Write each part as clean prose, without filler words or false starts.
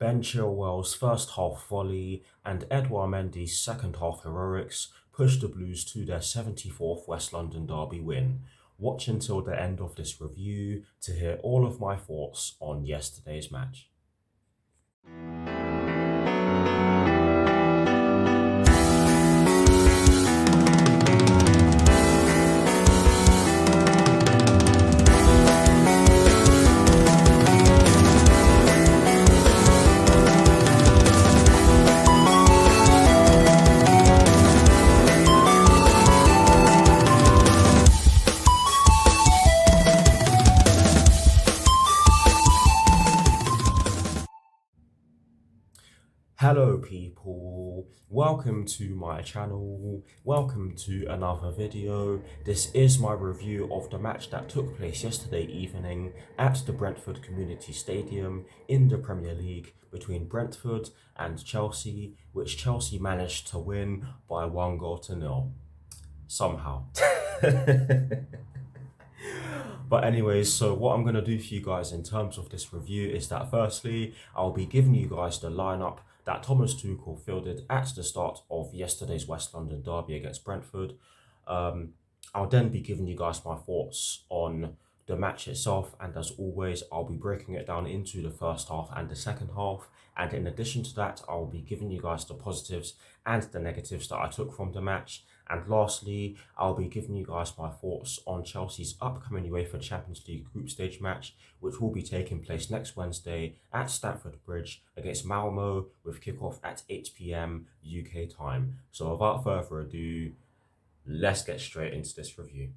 Ben Chilwell's first half volley and Edouard Mendy's second half heroics pushed the Blues to their 74th West London derby win. Watch until the end of this review to hear all of my thoughts on yesterday's match. Hello people, welcome to my channel, welcome to another video. This is my review of the match that took place yesterday evening at the Brentford Community Stadium in the Premier League between Brentford and Chelsea, which Chelsea managed to win by 1-0. Somehow. But anyways, so what I'm going to do for you guys in terms of this review is that firstly, I'll be giving you guys the lineup that Thomas Tuchel fielded at the start of yesterday's West London derby against Brentford. I'll then be giving you guys my thoughts on the match itself, and as always, I'll be breaking it down into the first half and the second half. And in addition to that, I'll be giving you guys the positives and the negatives that I took from the match. And lastly, I'll be giving you guys my thoughts on Chelsea's upcoming UEFA Champions League group stage match, which will be taking place next Wednesday at Stamford Bridge against Malmo, with kickoff at 8 p.m. UK time. So without further ado, let's get straight into this review.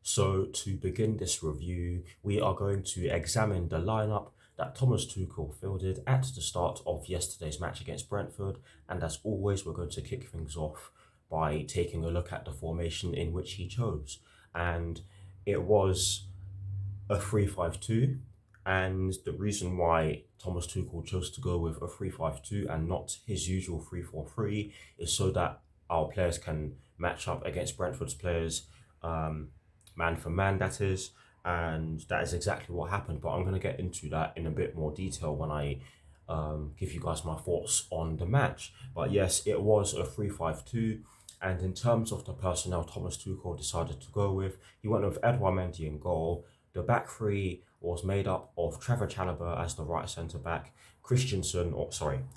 So to begin this review, we are going to examine the lineup that Thomas Tuchel fielded at the start of yesterday's match against Brentford, and as always, we're going to kick things off by taking a look at the formation in which he chose. And it was a 3-5-2, and the reason why Thomas Tuchel chose to go with a 3-5-2 and not his usual 3-4-3 is so that our players can match up against Brentford's players, man for man, that is. And that is exactly what happened, but I'm going to get into that in a bit more detail when I give you guys my thoughts on the match. But yes, it was a 3-5-2, and in terms of the personnel Thomas Tuchel decided to go with, he went with Edouard Mendy in goal. The back three was made up of Trevor Chalobah as the right centre-back,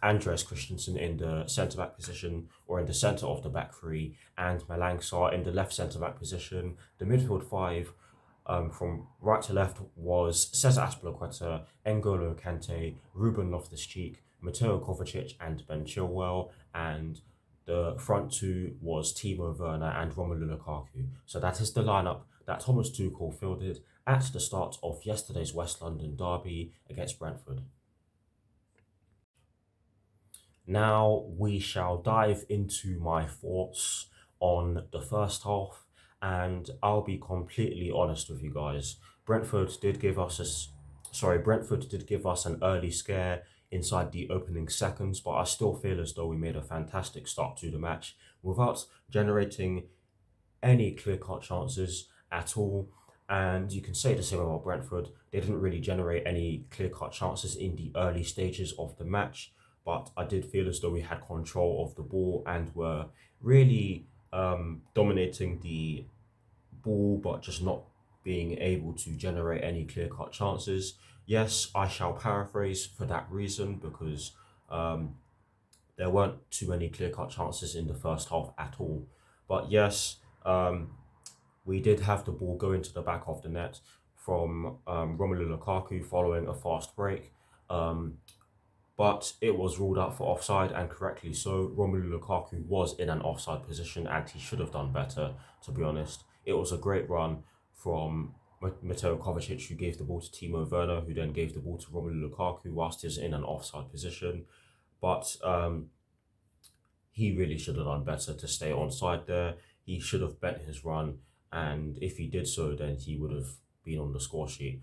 Andreas Christensen in the centre-back position, or in the centre of the back three, and Malang Sarr in the left centre-back position. The midfield five, from right to left, was Cesar Azpilicueta, N'Golo Kante, Ruben Loftus-Cheek, Mateo Kovacic and Ben Chilwell, and the front two was Timo Werner and Romelu Lukaku. So that is the lineup that Thomas Tuchel fielded at the start of yesterday's West London derby against Brentford. Now we shall dive into my thoughts on the first half, and I'll be completely honest with you guys. Brentford did give us an early scare inside the opening seconds, but I still feel as though we made a fantastic start to the match without generating any clear-cut chances at all. And you can say the same about Brentford. They didn't really generate any clear-cut chances in the early stages of the match, but I did feel as though we had control of the ball and were really dominating the ball, but just not being able to generate any clear-cut chances. Yes, I shall paraphrase for that reason, because there weren't too many clear-cut chances in the first half at all. But yes, we did have the ball go into the back of the net from Romelu Lukaku following a fast break. But it was ruled out for offside, and correctly so. Romelu Lukaku was in an offside position and he should have done better, to be honest. It was a great run from Mateo Kovacic, who gave the ball to Timo Werner, who then gave the ball to Romelu Lukaku whilst he was in an offside position. But he really should have done better to stay onside there. He should have bent his run, and if he did so, then he would have been on the score sheet.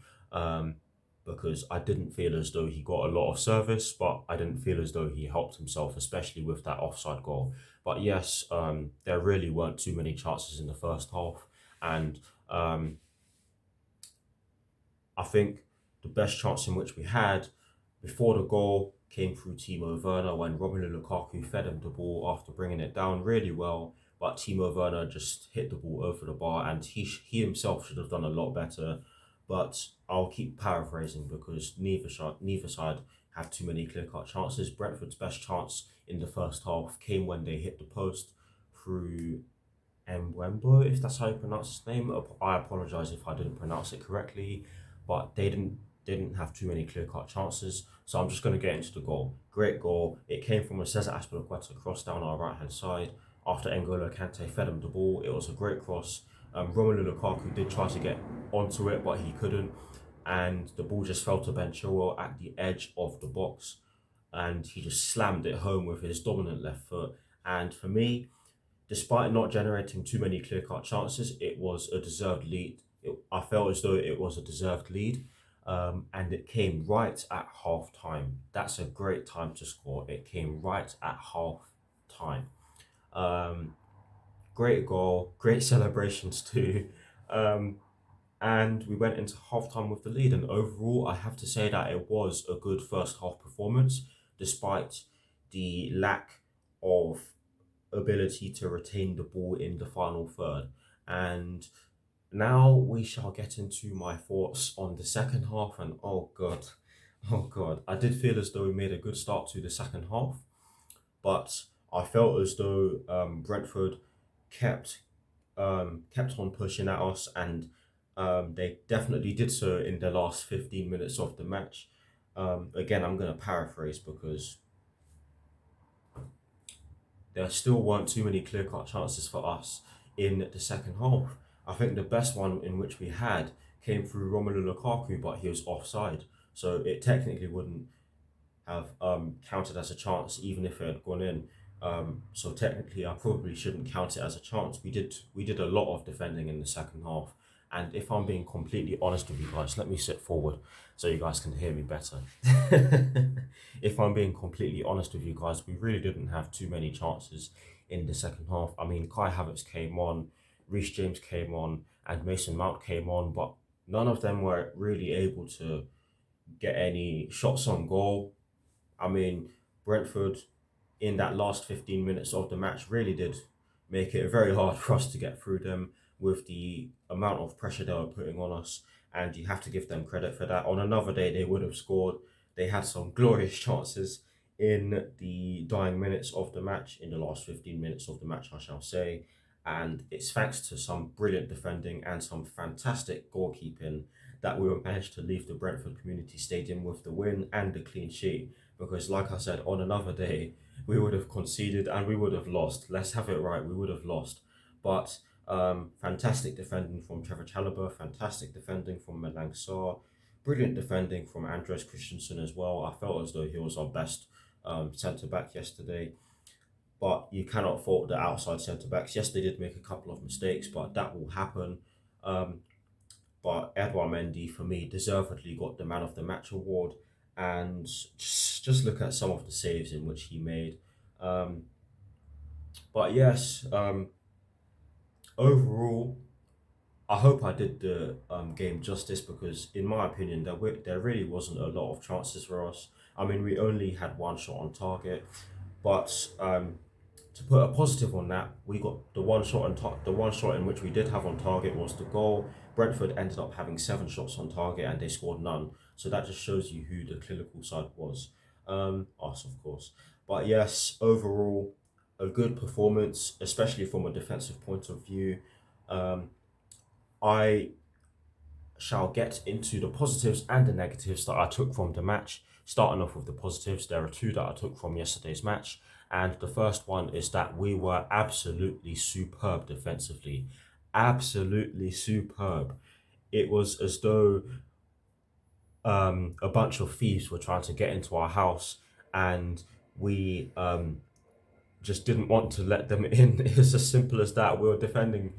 Because I didn't feel as though he got a lot of service, but I didn't feel as though he helped himself, especially with that offside goal. But yes, there really weren't too many chances in the first half, and I think the best chance in which we had before the goal came through Timo Werner when Romelu Lukaku fed him the ball after bringing it down really well. But Timo Werner just hit the ball over the bar, and he himself should have done a lot better. But I'll keep paraphrasing because neither side had too many clear-cut chances. Brentford's best chance in the first half came when they hit the post through Mwembo, if that's how you pronounce his name. I apologize if I didn't pronounce it correctly, but they didn't have too many clear cut chances. So I'm just going to get into the goal. Great goal. It came from a Cesar Azpilicueta cross down our right hand side after N'Golo Kante fed him the ball. It was a great cross. Romelu Lukaku did try to get onto it, but he couldn't, and the ball just fell to Ben Chilwell at the edge of the box, and he just slammed it home with his dominant left foot. And for me, despite not generating too many clear cut chances, it was a deserved lead. I felt as though it was a deserved lead, and it came right at half time. That's a great time to score. It came right at half time. Um, Great goal, great celebrations too. Um, and we went into halftime with the lead. And overall, I have to say that it was a good first half performance, despite the lack of ability to retain the ball in the final third. And now we shall get into my thoughts on the second half. And oh god, I did feel as though we made a good start to the second half, but I felt as though Brentford kept kept on pushing at us, and they definitely did so in the last 15 minutes of the match. Again, I'm going to paraphrase because there still weren't too many clear cut chances for us in the second half. I think the best one in which we had came through Romelu Lukaku, but he was offside. So it technically wouldn't have counted as a chance even if it had gone in. So technically, I probably shouldn't count it as a chance. We did a lot of defending in the second half, and if I'm being completely honest with you guys, let me sit forward so you guys can hear me better. If I'm being completely honest with you guys, we really didn't have too many chances in the second half. I mean, Kai Havertz came on, Reece James came on, and Mason Mount came on, but none of them were really able to get any shots on goal. I mean, Brentford in that last 15 minutes of the match really did make it very hard for us to get through them with the amount of pressure they were putting on us. And you have to give them credit for that. On another day, they would have scored. They had some glorious chances in the dying minutes of the match, in the last 15 minutes of the match, I shall say. And it's thanks to some brilliant defending and some fantastic goalkeeping that we were managed to leave the Brentford Community Stadium with the win and the clean sheet. Because, like I said, on another day, we would have conceded and we would have lost. Let's have it right, we would have lost. But fantastic defending from Trevor Chalobah, fantastic defending from Malang Sarr, brilliant defending from Andres Christensen as well. I felt as though he was our best centre back yesterday. But you cannot fault the outside centre backs. Yes, they did make a couple of mistakes, but that will happen. Um, but Edouard Mendy, for me, deservedly got the Man of the Match award. And just look at some of the saves in which he made. Um, but yes, overall, I hope I did the game justice because, in my opinion, there really wasn't a lot of chances for us. I mean, we only had one shot on target, but to put a positive on that, we got the one shot the one shot in which we did have on target was the goal. Brentford ended up having 7 shots on target and they scored none. So that just shows you who the clinical side was. Us, of course. But yes, overall, a good performance, especially from a defensive point of view. Um, I shall get into the positives and the negatives that I took from the match. Starting off with the positives, there are two that I took from yesterday's match. And the first one is that we were absolutely superb defensively. Absolutely superb. It was as though a bunch of thieves were trying to get into our house, and we just didn't want to let them in. It's as simple as that. We were defending.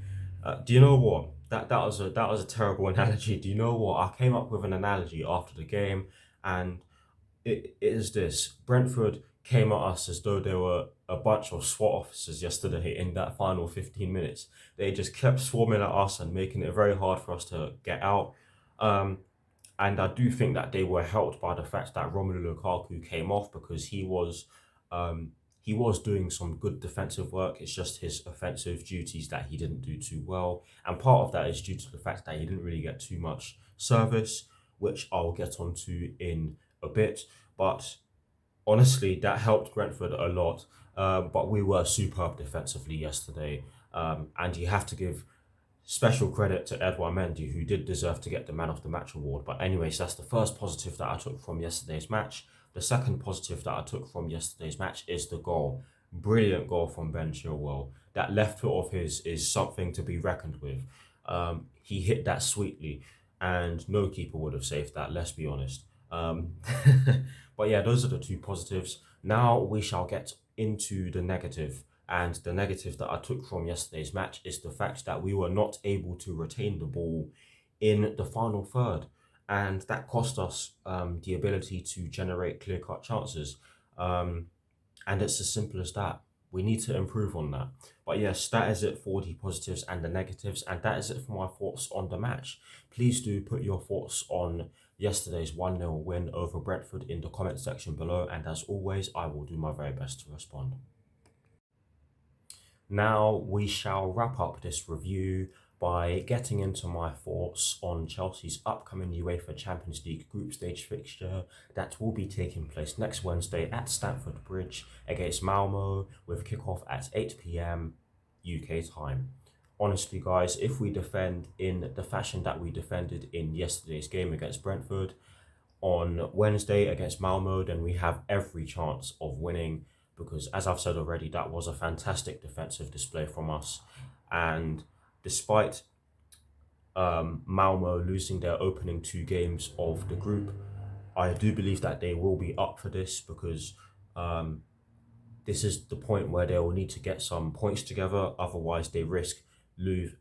Do you know what? That was a terrible analogy. Do you know what? I came up with an analogy after the game, and it is this: Brentford came at us as though they were a bunch of SWAT officers yesterday in that final 15 minutes. They just kept swarming at us and making it very hard for us to get out. Um, And I do think that they were helped by the fact that Romelu Lukaku came off because he was doing some good defensive work. It's just his offensive duties that he didn't do too well. And part of that is due to the fact that he didn't really get too much service, which I'll get onto in a bit. But honestly, that helped Brentford a lot. But we were superb defensively yesterday. And you have to give special credit to Edouard Mendy, who did deserve to get the Man of the Match award. But anyways, that's the first positive that I took from yesterday's match. The second positive that I took from yesterday's match is the goal. Brilliant goal from Ben Chilwell. That left foot of his is something to be reckoned with. He hit that sweetly, and no keeper would have saved that, let's be honest. But yeah, those are the two positives. Now we shall get into the negative. And the negative that I took from yesterday's match is the fact that we were not able to retain the ball in the final third. And that cost us the ability to generate clear cut chances. And it's as simple as that. We need to improve on that. But yes, that is it for the positives and the negatives. And that is it for my thoughts on the match. Please do put your thoughts on yesterday's 1-0 win over Brentford in the comment section below. And as always, I will do my very best to respond. Now we shall wrap up this review by getting into my thoughts on Chelsea's upcoming UEFA Champions League group stage fixture that will be taking place next Wednesday at Stamford Bridge against Malmo with kickoff at 8 p.m. UK time. Honestly, guys, if we defend in the fashion that we defended in yesterday's game against Brentford, on Wednesday against Malmo, then we have every chance of winning because, as I've said already, that was a fantastic defensive display from us. And despite Malmo losing their opening two games of the group, I do believe that they will be up for this because this is the point where they will need to get some points together. Otherwise, they risk leaving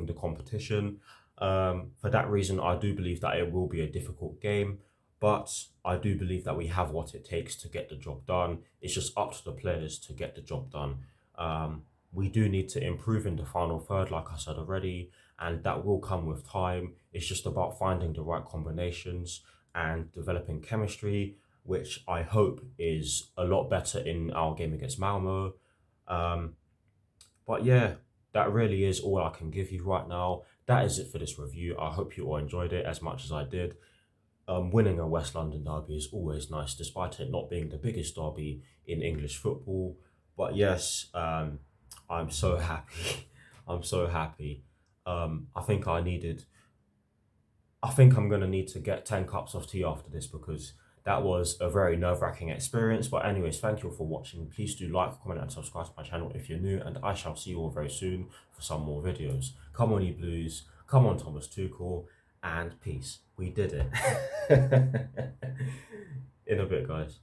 the competition. For that reason, I do believe that it will be a difficult game, but I do believe that we have what it takes to get the job done. It's just up to the players to get the job done. We do need to improve in the final third, like I said already, and that will come with time. It's just about finding the right combinations and developing chemistry, which I hope is a lot better in our game against Malmo. But yeah, that really is all I can give you right now. That is it for this review. I hope you all enjoyed it as much as I did. Winning a West London derby is always nice, despite it not being the biggest derby in English football. But yes, I'm so happy. I'm so happy. I think I'm going to need to get 10 cups of tea after this because that was a very nerve-wracking experience. But anyways, thank you all for watching. Please do like, comment, and subscribe to my channel if you're new. And I shall see you all very soon for some more videos. Come on, you Blues. Come on, Thomas Tuchel. And peace. We did it. In a bit, guys.